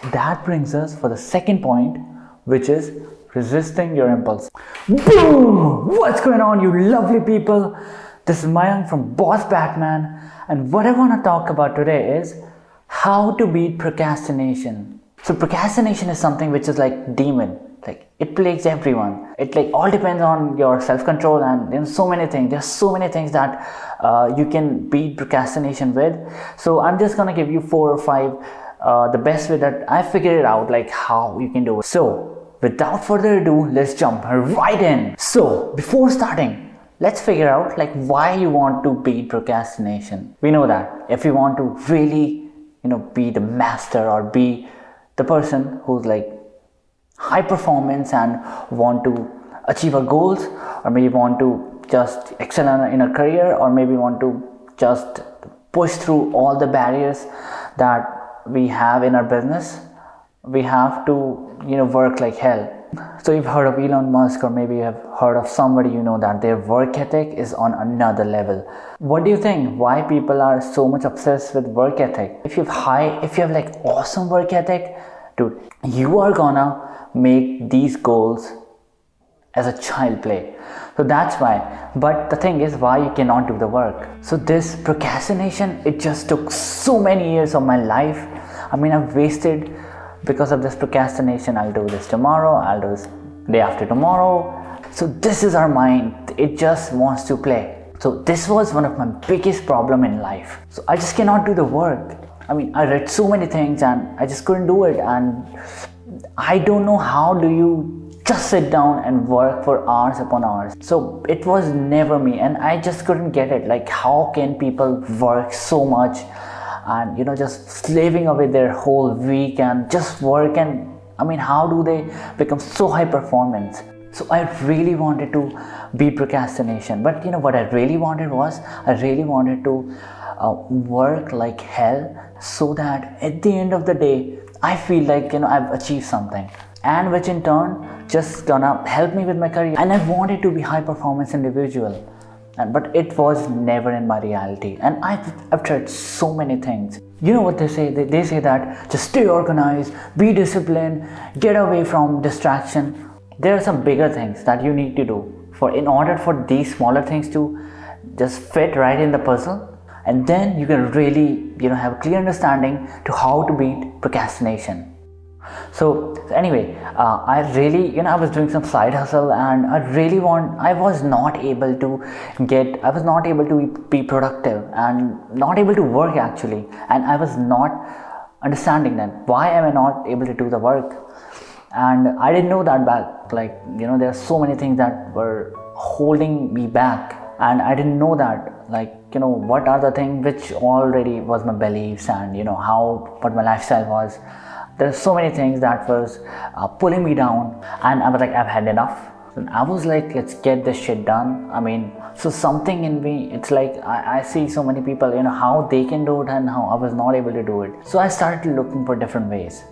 That brings us for the second point, which is resisting your impulse. Boom! What's going on, you lovely people? This is Mayank from Boss Batman, and what I want to talk about today is how to beat procrastination. So procrastination is something which is like demon. Like it plagues everyone. It like all depends on your self-control and so many things. There's so many things that you can beat procrastination with. So I'm just gonna give you 4 or 5 the best way that I figured it out, like how you can do it. So without further ado, let's jump right in. So before starting, let's figure out like why you want to beat procrastination. We know that if you want to really, be the master or be the person who's like high performance and want to achieve our goals, or maybe want to just excel in a career, or maybe want to just push through all the barriers that we have in our business, we have to work like hell. So you've heard of Elon Musk, or maybe you have heard of somebody that their work ethic is on another level. What do you think? Why people are so much obsessed with work ethic? If you have like awesome work ethic, dude, you are gonna make these goals as a child play. So that's why. But the thing is, why you cannot do the work. So this procrastination, it just took so many years of my life. I've wasted because of this procrastination. I'll do this tomorrow, I'll do this day after tomorrow. So this is our mind, it just wants to play. So this was one of my biggest problem in life. So I just cannot do the work. I read so many things and I just couldn't do it. And I don't know how do you just sit down and work for hours upon hours. So it was never me, and I just couldn't get it. Like, how can people work so much and just slaving away their whole week and just work, and how do they become so high performance? So I really wanted to beat procrastination, but what I really wanted was to work like hell, so that at the end of the day I feel like I've achieved something, and which in turn just gonna help me with my career. And I wanted to be high performance individual, but it was never in my reality. And I've tried so many things. You know what they say? They say that just stay organized, be disciplined, get away from distraction. There are some bigger things that you need to do in order for these smaller things to just fit right in the puzzle. And then you can really have a clear understanding to how to beat procrastination. So anyway, I really I was doing some side hustle, and I was not able to be productive and not able to work actually. And I was not understanding that why am I not able to do the work. And I didn't know that back, there are so many things that were holding me back. And I didn't know that, what are the things which already was my beliefs, and what my lifestyle was. There's so many things that was pulling me down, and I was like, I've had enough. And I was like, let's get this shit done. So something in me, it's like I see so many people, how they can do it and how I was not able to do it. So I started looking for different ways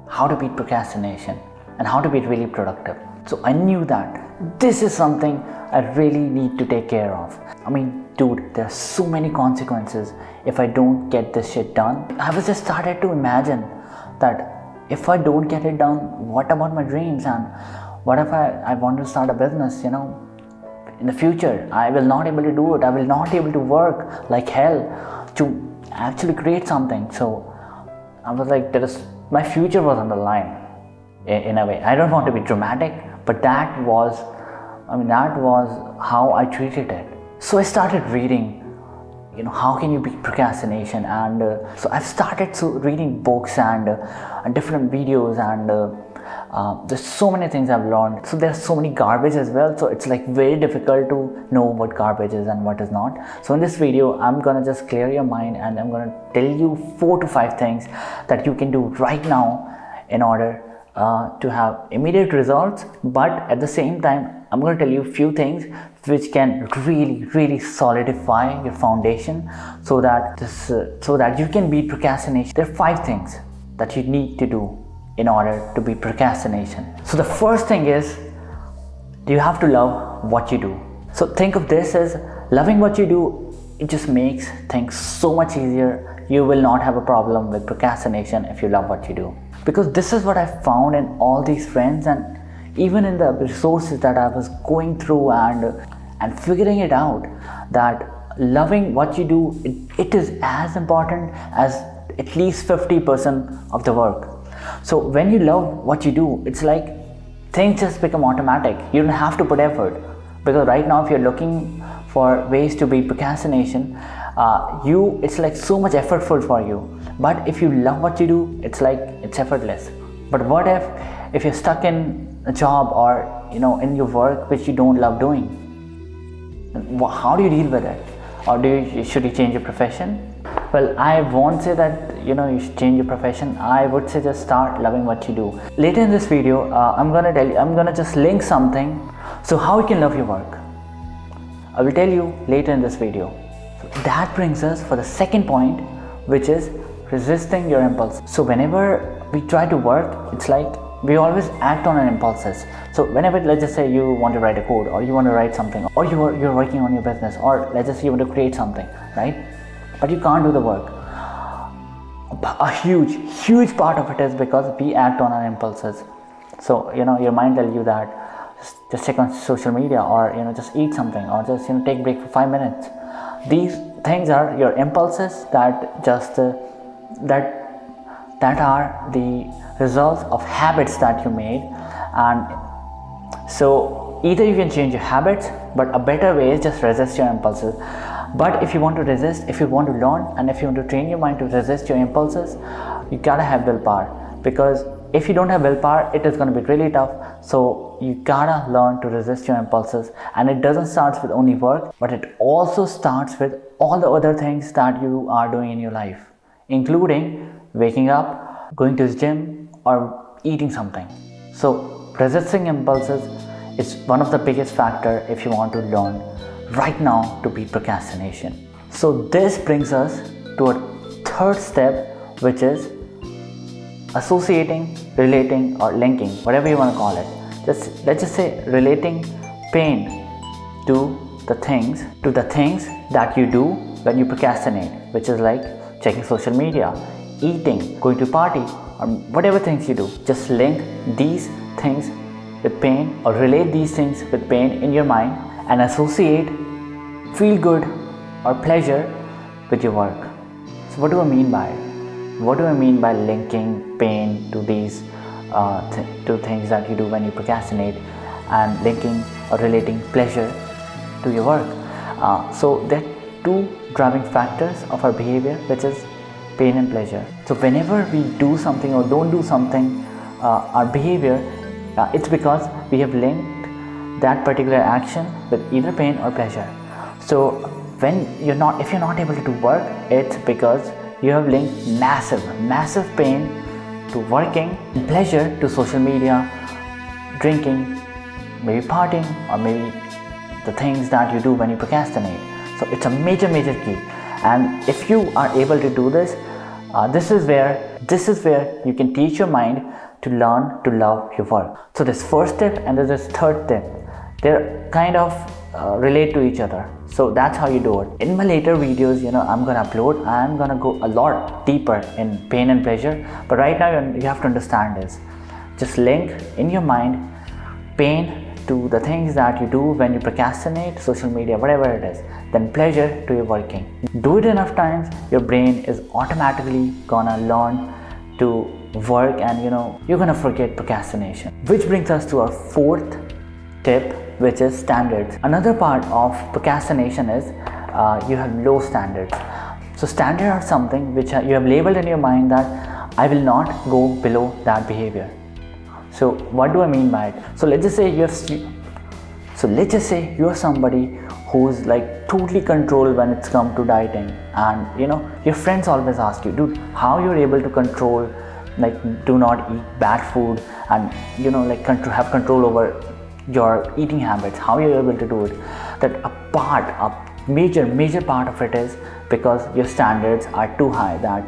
how to beat procrastination and how to be really productive. So I knew that this is something I really need to take care of. Dude, there are so many consequences if I don't get this shit done. I was just started to imagine that if I don't get it done, what about my dreams? And what if I want to start a business, in the future? I will not able to do it. I will not able to work like hell to actually create something. So I was like, my future was on the line in a way. I don't want to be dramatic, but that was how I treated it. So I started reading, how can you beat procrastination? And so I've started reading books and different videos, and there's so many things I've learned. So there's so many garbage as well. So it's like very difficult to know what garbage is and what is not. So in this video, I'm gonna just clear your mind, and I'm gonna tell you 4 to 5 things that you can do right now in order to have immediate results. But at the same time, I'm going to tell you a few things which can really solidify your foundation, so that you can beat procrastination. There are 5 things that you need to do in order to beat procrastination. So the first thing is, you have to love what you do. So think of this as loving what you do. It just makes things so much easier. you will not have a problem with procrastination if you love what you do. Because this is what I found in all these friends, and even in the resources that I was going through and figuring it out, that loving what you do, it is as important as at least 50% of the work. So when you love what you do, it's like things just become automatic. You don't have to put effort. Because right now, if you're looking for ways to beat procrastination, it's like so much effortful for you. But if you love what you do, it's like it's effortless. But what if you're stuck in a job or in your work which you don't love doing? How do you deal with it? Or should you change your profession? Well, I won't say that you should change your profession. I would say just start loving what you do. Later in this video, I'm gonna just link something so how you can love your work. I will tell you later in this video. So that brings us for the second point, which is resisting your impulse. So whenever we try to work, it's like we always act on our impulses. So whenever, let's just say you want to write a code, or you want to write something, or you're working on your business, or let's just say you want to create something, right? But you can't do the work. A huge part of it is because we act on our impulses. So your mind tells you that just check on social media, or just eat something, or just take a break for 5 minutes. These things are your impulses that just that are the results of habits that you made. And so either you can change your habits, but a better way is just resist your impulses. But if you want to resist, if you want to learn, and if you want to train your mind to resist your impulses, you gotta have willpower. Because if you don't have willpower, it is going to be really tough. So you gotta learn to resist your impulses. And it doesn't start with only work, but it also starts with all the other things that you are doing in your life, including waking up, going to the gym, or eating something. So resisting impulses is one of the biggest factors if you want to learn right now to beat procrastination. So this brings us to a third step, which is associating, relating, or linking, whatever you want to call it. Let's just say relating pain to the things that you do when you procrastinate, which is like checking social media, eating, going to party, or whatever things you do. Just link these things with pain, or relate these things with pain in your mind, and associate feel good or pleasure with your work. So what do I mean by it? What do I mean by linking pain to these two things that you do when you procrastinate, and linking or relating pleasure to your work? So there are two driving factors of our behavior, which is pain and pleasure. So whenever we do something or don't do something, our behavior, it's because we have linked that particular action with either pain or pleasure. So if you're not able to do work, it's because you have linked massive pain to working, pleasure to social media, drinking, maybe partying, or maybe the things that you do when you procrastinate. So it's a major key. And if you are able to do this, this is where you can teach your mind to learn to love your work. So this first step and this third step, they're kind of relate to each other. So that's how you do it. In my later videos, I'm gonna upload, I'm gonna go a lot deeper in pain and pleasure. But right now you have to understand this. Just link in your mind pain to the things that you do when you procrastinate, social media, whatever it is, then pleasure to your working. Do it enough times, your brain is automatically gonna learn to work, and you're gonna forget procrastination. Which brings us to our fourth tip, which is standards. Another part of procrastination is you have low standards. So standards are something which you have labeled in your mind that I will not go below that behavior. So what do I mean by it? So let's just say you're somebody who's like totally controlled when it's come to dieting, and your friends always ask you, dude, how you're able to control, like do not eat bad food, and have control over your eating habits. How you're able to do it? That a major part of it is because your standards are too high. That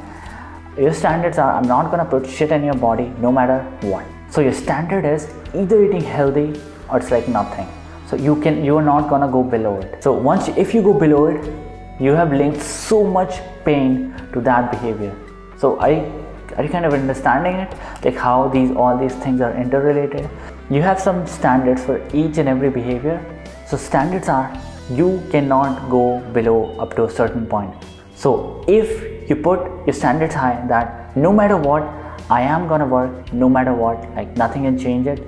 your standards are, I'm not gonna put shit in your body no matter what. So your standard is either eating healthy or it's like nothing. So you're not gonna go below it. So if you go below it, you have linked so much pain to that behavior. So are you kind of understanding it, like how all these things are interrelated? You have some standards for each and every behavior. So standards are, you cannot go below up to a certain point. So if you put your standards high, that no matter what, I am gonna work, no matter what, like nothing can change it,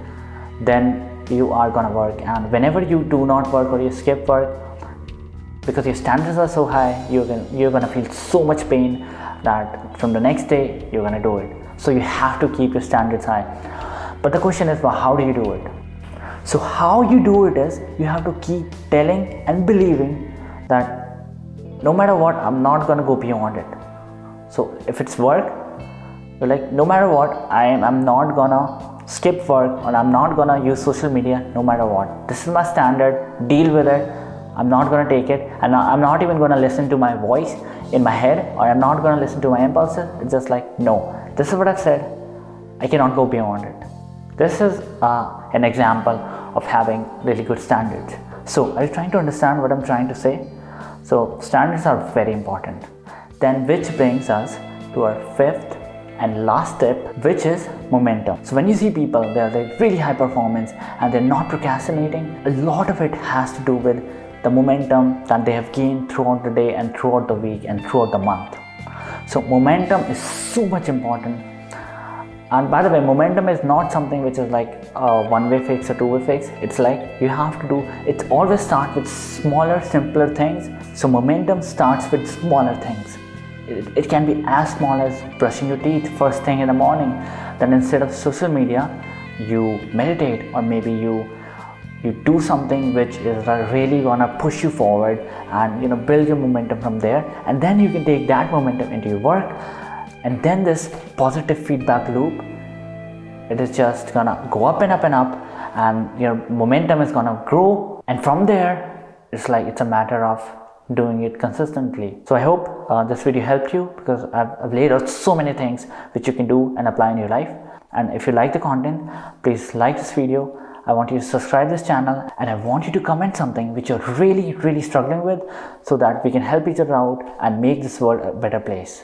then you are gonna work. And whenever you do not work or you skip work, because your standards are so high, you're gonna feel so much pain that from the next day you're gonna do it. So you have to keep your standards high. But the question is, well, how do you do it? So how you do it is, you have to keep telling and believing that no matter what, I'm not gonna go beyond it. So if it's work, you're like, no matter what, I'm not gonna skip work, or I'm not gonna use social media no matter what. This is my standard, deal with it. I'm not gonna take it, and I'm not even gonna listen to my voice in my head, or I'm not gonna listen to my impulses. It's just like, no, this is what I've said, I cannot go beyond it. This is an example of having really good standards. So are you trying to understand what I'm trying to say? So standards are very important. Then which brings us to our fifth and last tip, which is momentum. So when you see people, they're like really high performance and they're not procrastinating, a lot of it has to do with the momentum that they have gained throughout the day and throughout the week and throughout the month. So momentum is so much important. And by the way, momentum is not something which is like a one-way fix or two-way fix. It's like you have to do, it always starts with smaller, simpler things. So momentum starts with smaller things. It can be as small as brushing your teeth first thing in the morning. Then instead of social media, you meditate, or maybe you do something which is really gonna push you forward and build your momentum from there. And then you can take that momentum into your work. And then this positive feedback loop, it is just gonna go up and up and up, and your momentum is gonna grow. And from there, it's a matter of doing it consistently. So I hope this video helped you, because I've laid out so many things which you can do and apply in your life. And if you like the content, please like this video. I want you to subscribe this channel, and I want you to comment something which you're really struggling with, so that we can help each other out and make this world a better place.